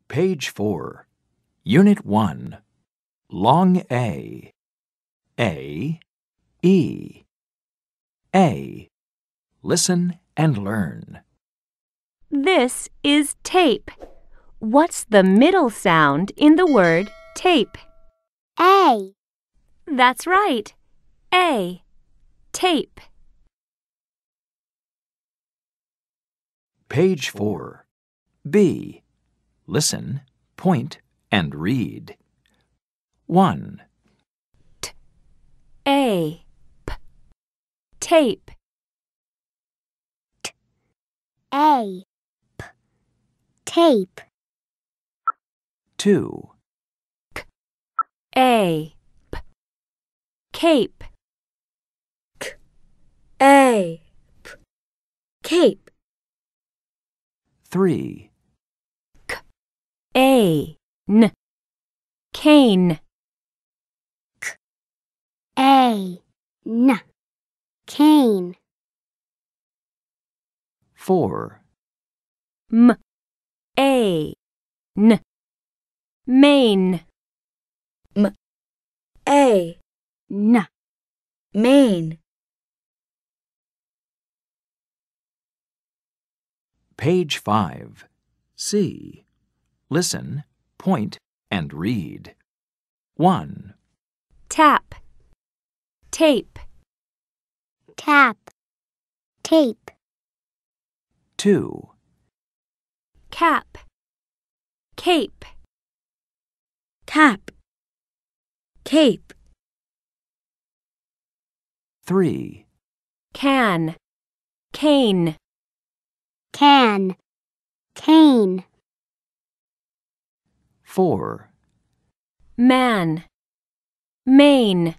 Page 4, Unit 1, Long A. A, E. A. Listen and learn. This is tape. What's the middle sound in the word tape? A. That's right. A. Tape. Page 4, B. Listen, point, and read. 1. A. P. Tape. A. P. Tape. 2. A. P. Cape. A. P. Cape. 3. A. N. Cane. A. N. Cane. 4. M. A. N. Main. M. A. N. Main. Page 5, C. Listen, point, and read. 1. Tap. Tape. Tap. Tape. 2. Cap. Cape. Cap. Cape. 3. Can. Cane. Can. Cane. 4. Man. Main.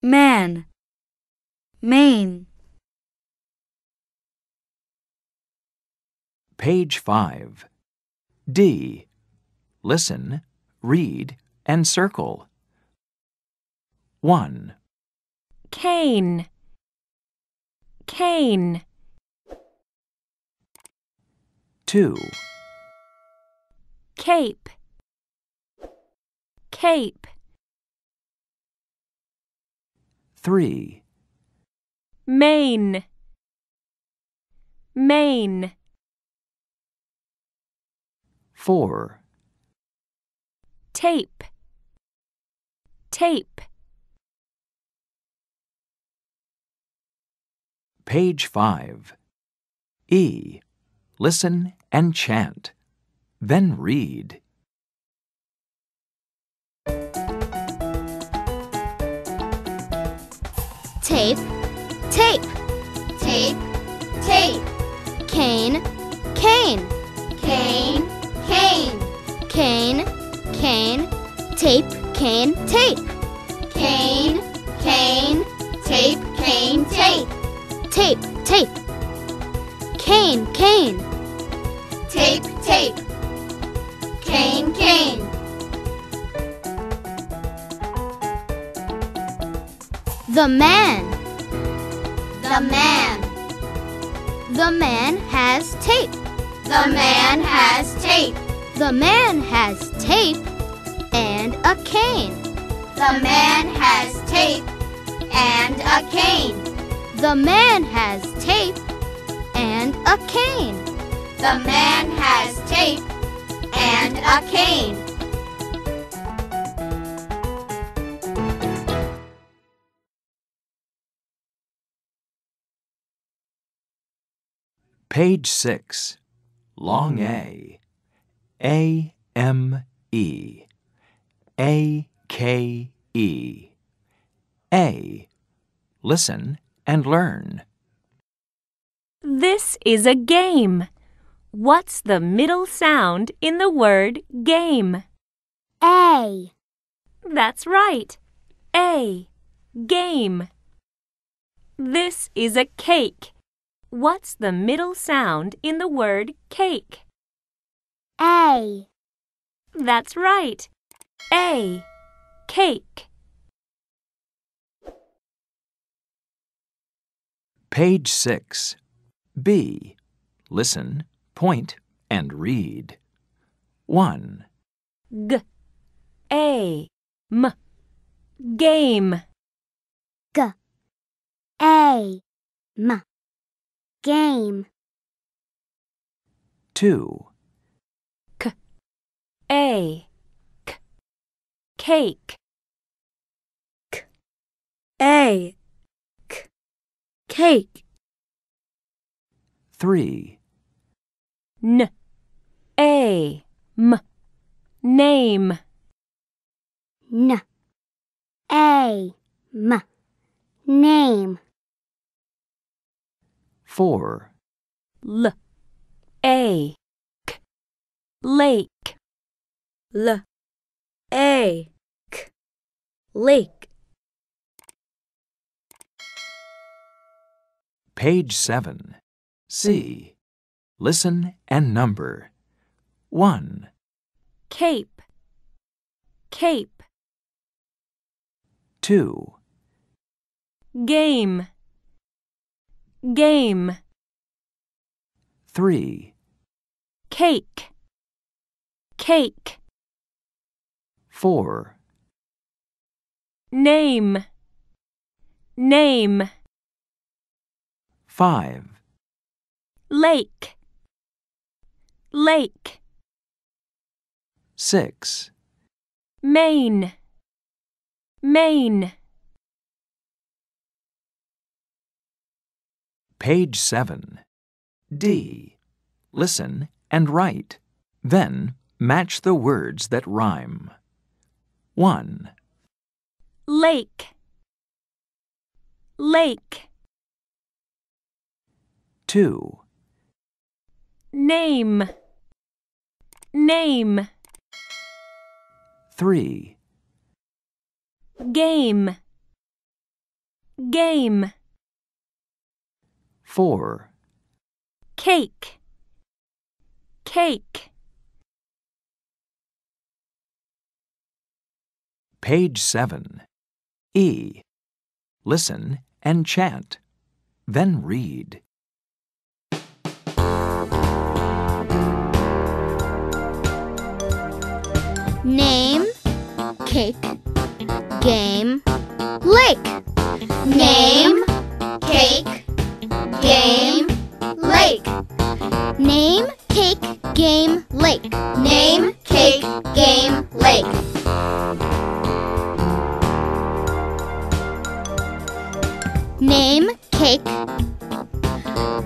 Man. Main. Page 5, D. Listen, read, and circle. 1. Cane. Cane. 2. Cape. Cape. 3. Main. Main. 4. Tape. Tape. Page 5, E. Listen and chant. Then read. Tape. Tape. Tape. Tape. Cane. Cane. Cane. Cane. Cane. Cane. Tape. Cane. Tape. Cane. Cane. Tape. Cane. Tape. Tape. Tape. Cane. Cane. Tape. Tape. Cane. Cane. The man. The man. The man has tape. The man has tape. The man has tape and a cane. The man has tape and a cane. The man has tape and a cane. The man has tape and a cane. Page 6, Long A. A, M, E. A, K, E. A. Listen and learn. This is a game. What's the middle sound in the word game? A. That's right. A. Game. This is a cake. What's the middle sound in the word cake? A. That's right. A. Cake. Page 6, B. Listen, point, and read. 1, G-A-M, game. G-A-M, game. 2, K-A-K, cake. K-A-K, cake. 3, N-A-M, name. N-A-M, name. 4, L-A-K, lake. L-A-K, lake. Page 7. C. Listen and number. 1, Cape, cape. 2, Game, game. 3, Cake, cake. 4, Name, name. 5, Lake, lake. 6, Main, main. Page 7. D. Listen and write. Then match the words that rhyme. 1, Lake, lake. 2, Name, name. 3, Game, game. 4, Cake, cake. Page 7. E. Listen and chant. Then read. Name, cake, game, lake. Name, cake, game, lake. Name, cake, game, lake. Name, cake, game, lake. Name, cake,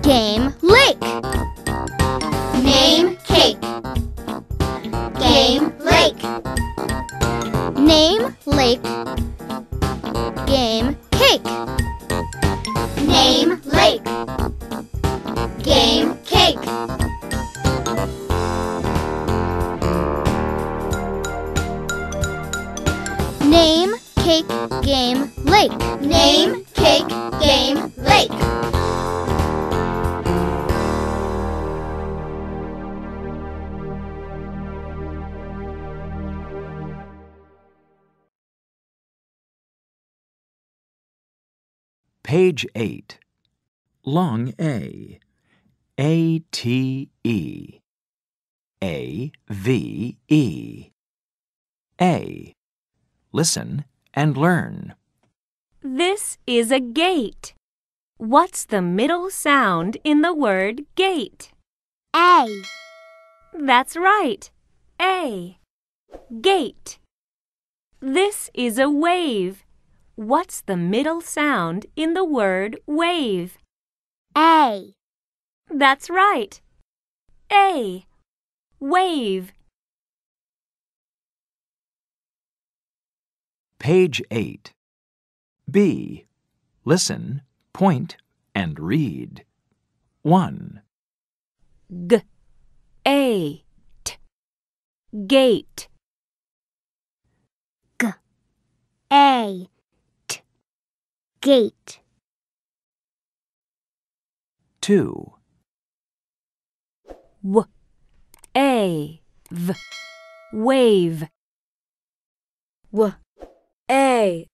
game, lake. Name, cake, game, lake. Name, lake, game, cake. Name, lake, game, cake. Name, cake, game, lake. Name, cake, game, lake. Page 8. Long A. A-T-E. A-V-E. A. Listen and learn. This is a gate. What's the middle sound in the word gate? A. That's right. A. Gate. This is a wave. What's the middle sound in the word wave? A. That's right. A. Wave. Page 8. B. Listen, point, and read. 1, G-A-T. Gate. G-A-T. Gate. 2, W-A-V. Wave. W-A-V.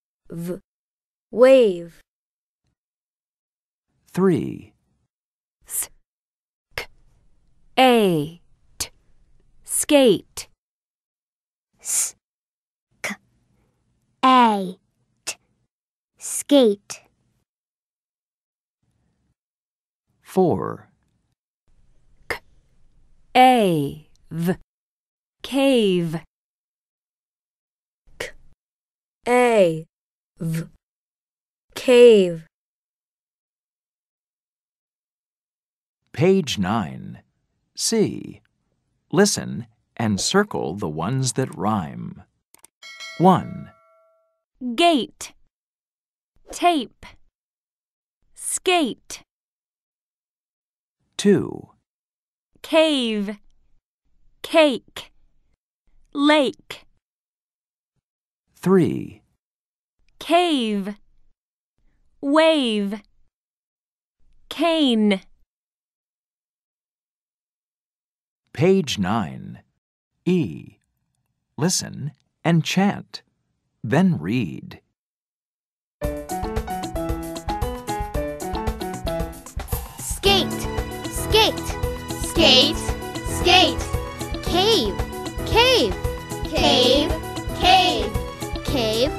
Wave. 3, S-K-A-T. skate. S-k-a-t, skate. 4. K-a-v, cave. K-a-v, cave. Page 9. C. Listen and circle the ones that rhyme. 1. Gate, tape, skate. 2. Cave, cake, lake. 3. Cave, wave, cane. Page 9. E. Listen and chant. Then read. Skate, skate, skate, skate. Cave, cave, cave, cave. Cave,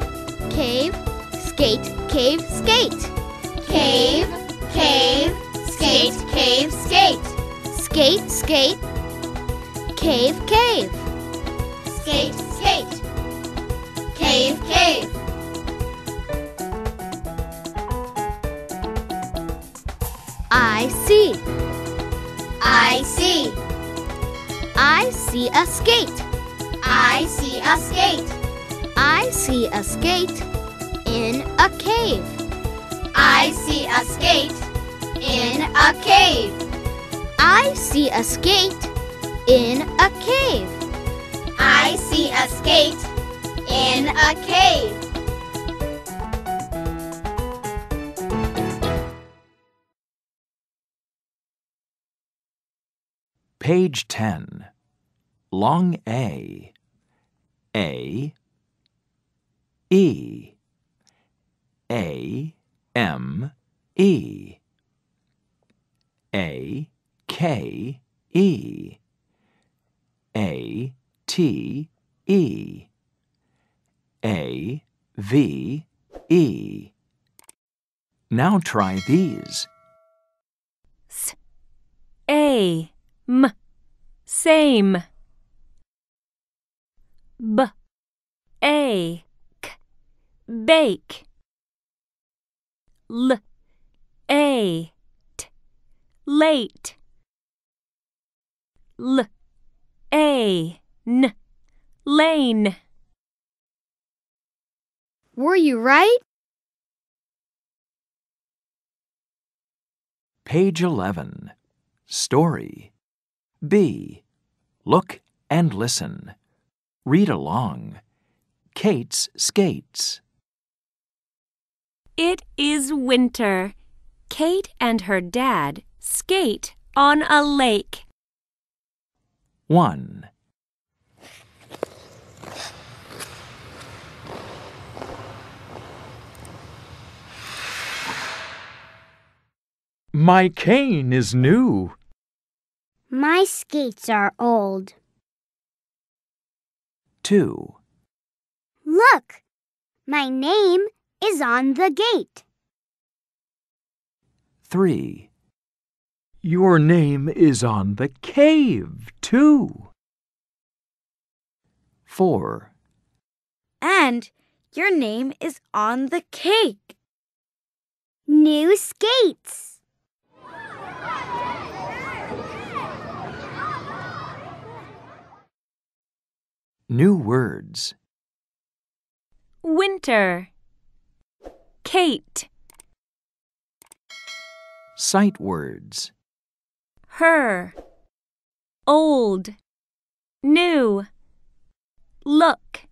cave, skate, cave, skate. Cave, cave, skate, cave, skate. Skate, skate. Cave, cave. Skate, skate. Cave, cave. I see. I see. I see a skate. I see a skate. I see a skate in a cave. I see a skate in a cave. I see a skate in a cave. I see a skate in a cave. Page 10. Long A. A. E. A. M. E. A. K. E. A. T. E. A. V. E. Now try these. A, m, same. B, a, k, bake. L, a, t, late. L, a, n, lane. Were you right? Page 11. Story. B. Look and listen. Read along. Kate's skates. It is winter. Kate and her dad skate on a lake. 1. My cane is new. My skates are old. 2. Look, my name is on the gate. 3. Your name is on the cave, too. 4. And your name is on the cake. New skates. New words. Winter. Kate. Sight words. Her. Old. New. Look.